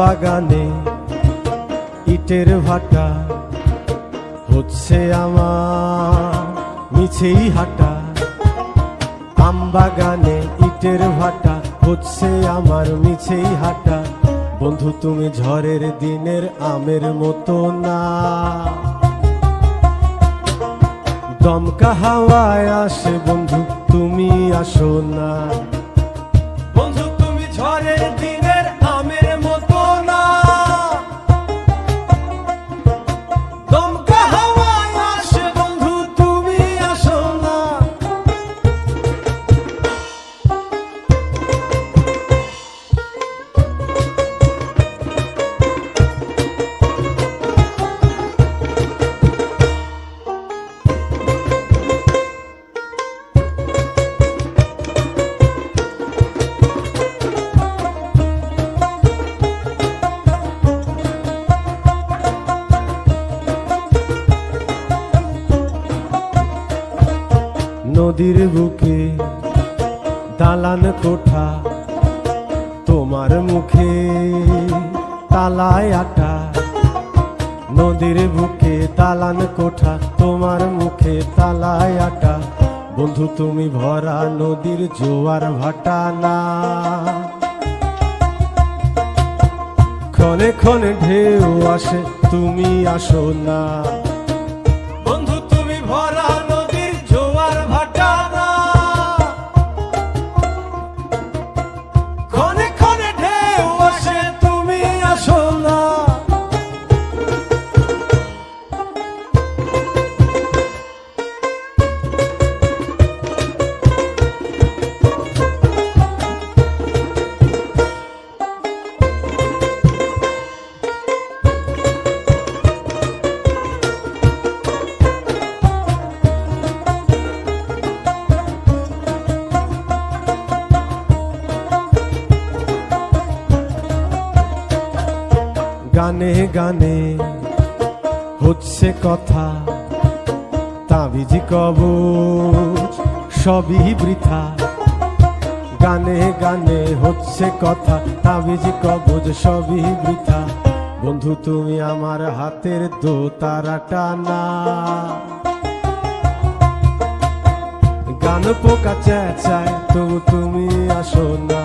বাগানে ইটের ভাটা হচ্ছে আমার মিছেই হাঁটা। আম বাগানে ইটের ভাটা হচ্ছে আমার মিছেই হাঁটা। বন্ধু তুমি ঝড়ের দিনের আমের মতো না, দমকা হাওয়ায় আসে বন্ধু তুমি আসো না। বন্ধু তুমি ঝড়ের দিনের আমের মতো না, দমকা হাওয়ায় আসে বন্ধু তুমি আসো না। নদীর বুকে দালান কোঠা, তোমার মুখে তালায় আটা। নদীর বুকে দালান কোঠা, তোমার মুখে তালায় আটা। বন্ধু তুমি ভরা নদীর জোয়ার ভাটা না, ক্ষণে ক্ষণে ঢেউ আসে তুমি আসো না। বন্ধু তুমি ভরা নদীর জোয়ার ভাটা না, ক্ষণে ক্ষণে ঢেউ আসে তুমি আসো না। গানে গানে হচ্ছে কথা, তাবিজ কবচ সবই বৃথা। গানে গানে হচ্ছে কথা, তাবিজ কবচ সবই বৃথা। বন্ধু তুমি আমার হাতের দোতারাটা না, গান পোকা চেঁচায় তবু তুমি আসো না।